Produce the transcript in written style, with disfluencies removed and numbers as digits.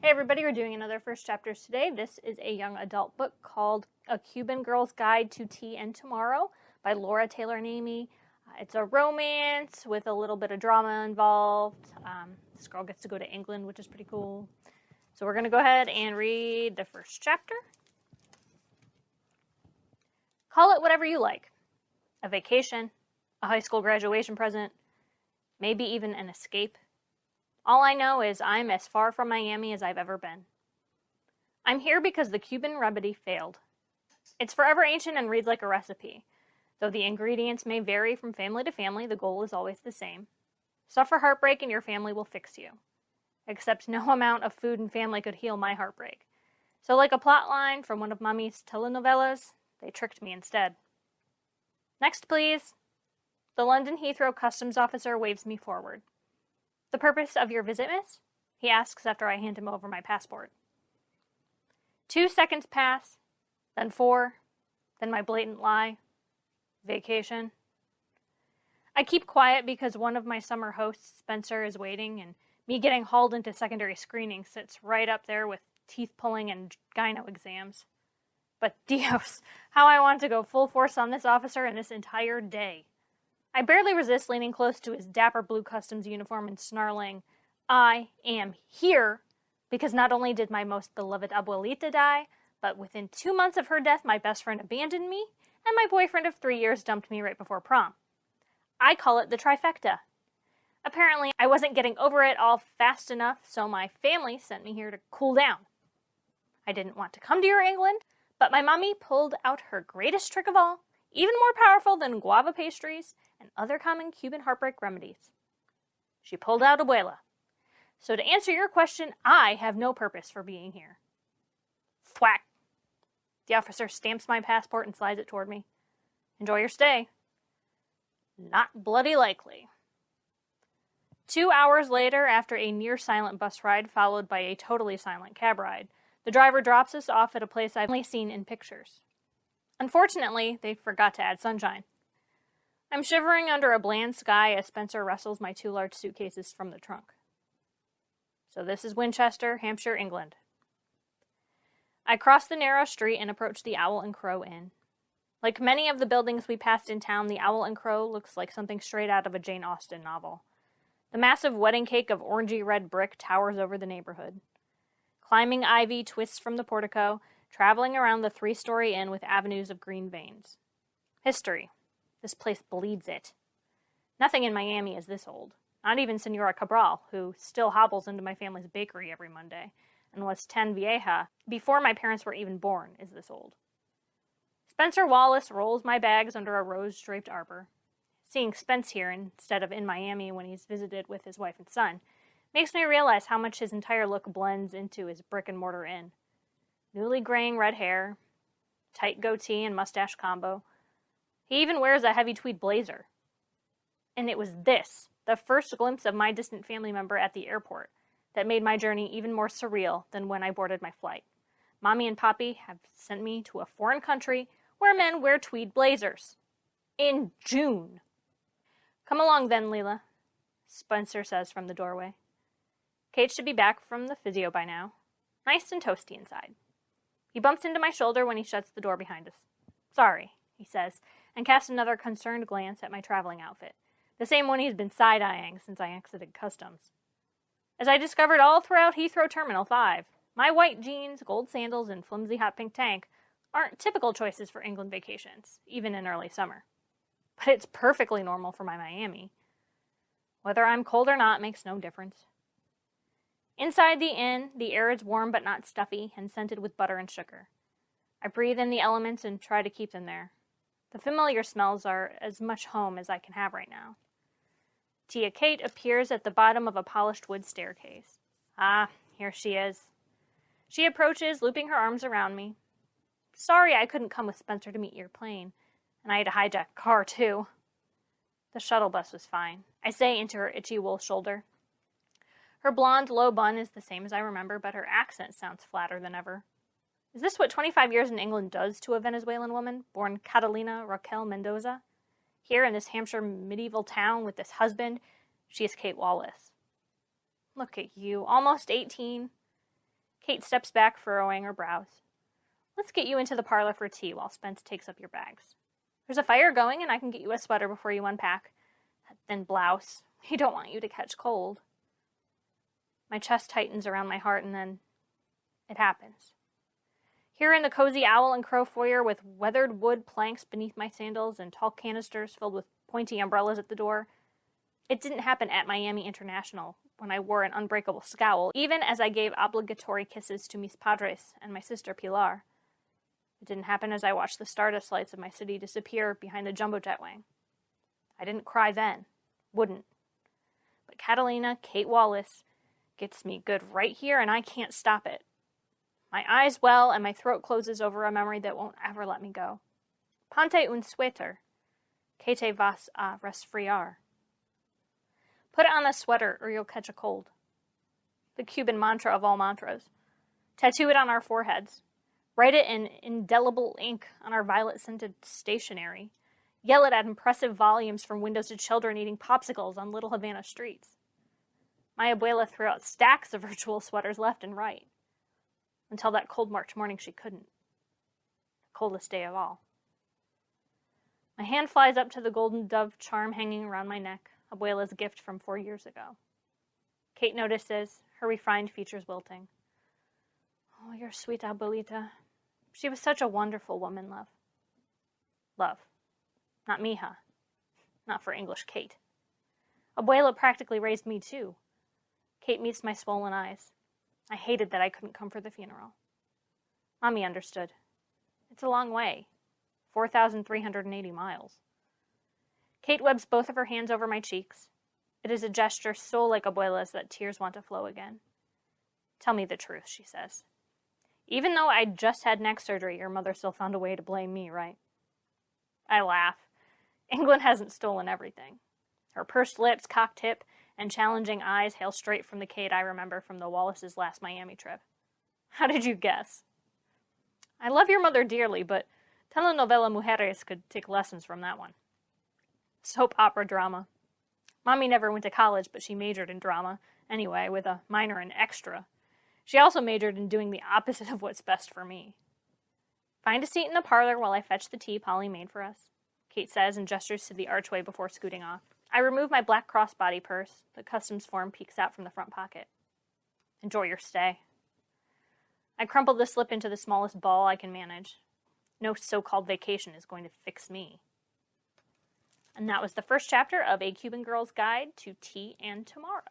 Hey everybody, we're doing another first chapters today. This is a young adult book called A Cuban Girl's Guide to Tea and Tomorrow by Laura Taylor and Amy. It's a romance with a little bit of drama involved. This girl gets to go to England, which is pretty cool. So we're going to go ahead and read the first chapter. Call it whatever you like. A vacation, a high school graduation present, maybe even an escape. All I know is I'm as far from Miami as I've ever been. I'm here because the Cuban remedy failed. It's forever ancient and reads like a recipe. Though the ingredients may vary from family to family, the goal is always the same. Suffer heartbreak and your family will fix you. Except no amount of food and family could heal my heartbreak. So like a plot line from one of Mommy's telenovelas, they tricked me instead. Next, please. The London Heathrow customs officer waves me forward. The purpose of your visit, miss? He asks after I hand him over my passport. 2 seconds pass, then 4, then my blatant lie. Vacation. I keep quiet because one of my summer hosts, Spencer, is waiting, and me getting hauled into secondary screening sits right up there with teeth pulling and gyno exams. But Dios, how I want to go full force on this officer in this entire day. I barely resist leaning close to his dapper blue customs uniform and snarling, I am here because not only did my most beloved abuelita die, but within 2 months of her death, my best friend abandoned me, and my boyfriend of 3 years dumped me right before prom. I call it the trifecta. Apparently, I wasn't getting over it all fast enough, so my family sent me here to cool down. I didn't want to come to your England, but my mommy pulled out her greatest trick of all, even more powerful than guava pastries and other common Cuban heartbreak remedies. She pulled out abuela. So to answer your question, I have no purpose for being here. Thwack. The officer stamps my passport and slides it toward me. Enjoy your stay. Not bloody likely. 2 hours later, after a near-silent bus ride followed by a totally silent cab ride, the driver drops us off at a place I've only seen in pictures. Unfortunately, they forgot to add sunshine. I'm shivering under a bland sky as Spencer wrestles my 2 large suitcases from the trunk. So this is Winchester, Hampshire, England. I cross the narrow street and approach the Owl and Crow Inn. Like many of the buildings we passed in town, the Owl and Crow looks like something straight out of a Jane Austen novel. The massive wedding cake of orangey red brick towers over the neighborhood. Climbing ivy twists from the portico, traveling around the 3-story inn with avenues of green veins. History. This place bleeds it. Nothing in Miami is this old. Not even Senora Cabral, who still hobbles into my family's bakery every Monday, and was 10 vieja before my parents were even born, is this old. Spencer Wallace rolls my bags under a rose-draped arbor. Seeing Spence here instead of in Miami when he's visited with his wife and son makes me realize how much his entire look blends into his brick-and-mortar inn. Newly graying red hair, tight goatee and mustache combo. He even wears a heavy tweed blazer. And it was this, the first glimpse of my distant family member at the airport, that made my journey even more surreal than when I boarded my flight. Mommy and Poppy have sent me to a foreign country where men wear tweed blazers. In June. Come along then, Leela, Spencer says from the doorway. Kate should be back from the physio by now. Nice and toasty inside. He bumps into my shoulder when he shuts the door behind us. Sorry, he says, and casts another concerned glance at my traveling outfit, the same one he's been side-eyeing since I exited customs. As I discovered all throughout Heathrow Terminal 5, my white jeans, gold sandals, and flimsy hot pink tank aren't typical choices for England vacations, even in early summer. But it's perfectly normal for my Miami. Whether I'm cold or not makes no difference. Inside the inn, the air is warm but not stuffy and scented with butter and sugar. I breathe in the elements and try to keep them there. The familiar smells are as much home as I can have right now. Tia Kate appears at the bottom of a polished wood staircase. Ah, here she is. She approaches, looping her arms around me. Sorry I couldn't come with Spencer to meet your plane, and I had to hijack a car too. The shuttle bus was fine, I say into her itchy wool shoulder. Her blonde, low bun is the same as I remember, but her accent sounds flatter than ever. Is this what 25 years in England does to a Venezuelan woman, born Catalina Raquel Mendoza? Here in this Hampshire medieval town with this husband, she is Kate Wallace. Look at you, almost 18. Kate steps back, furrowing her brows. Let's get you into the parlor for tea while Spence takes up your bags. There's a fire going, and I can get you a sweater before you unpack. That thin blouse. We don't want you to catch cold. My chest tightens around my heart, and then it happens. Here in the cozy owl and crow foyer with weathered wood planks beneath my sandals and tall canisters filled with pointy umbrellas at the door, it didn't happen at Miami International when I wore an unbreakable scowl, even as I gave obligatory kisses to mis padres and my sister Pilar. It didn't happen as I watched the stardust lights of my city disappear behind the jumbo jet wing. I didn't cry then. Wouldn't. But Catalina, Kate Wallace, gets me good right here, and I can't stop it. My eyes well, and my throat closes over a memory that won't ever let me go. Ponte un suéter, que te vas a resfriar. Put on a sweater, or you'll catch a cold. The Cuban mantra of all mantras. Tattoo it on our foreheads. Write it in indelible ink on our violet-scented stationery. Yell it at impressive volumes from windows to children eating popsicles on Little Havana streets. My abuela threw out stacks of virtual sweaters left and right. Until that cold March morning she couldn't. The coldest day of all. My hand flies up to the golden dove charm hanging around my neck, abuela's gift from 4 years ago. Kate notices, her refined features wilting. Oh, your sweet abuelita. She was such a wonderful woman, love. Love. Not mija. Not for English Kate. Abuela practically raised me, too. Kate meets my swollen eyes. I hated that I couldn't come for the funeral. Mommy understood. It's a long way. 4,380 miles. Kate webs both of her hands over my cheeks. It is a gesture so like abuela's that tears want to flow again. Tell me the truth, she says. Even though I'd just had neck surgery, your mother still found a way to blame me, right? I laugh. England hasn't stolen everything. Her pursed lips, cocked hip, and challenging eyes hail straight from the Kate I remember from the Wallace's last Miami trip. How did you guess? I love your mother dearly, but telenovela mujeres could take lessons from that one. Soap opera drama. Mommy never went to college, but she majored in drama, anyway, with a minor in extra. She also majored in doing the opposite of what's best for me. Find a seat in the parlor while I fetch the tea Polly made for us, Kate says and gestures to the archway before scooting off. I remove my black crossbody purse. The customs form peeks out from the front pocket. Enjoy your stay. I crumple the slip into the smallest ball I can manage. No so-called vacation is going to fix me. And that was the first chapter of A Cuban Girl's Guide to Tea and Tomorrow.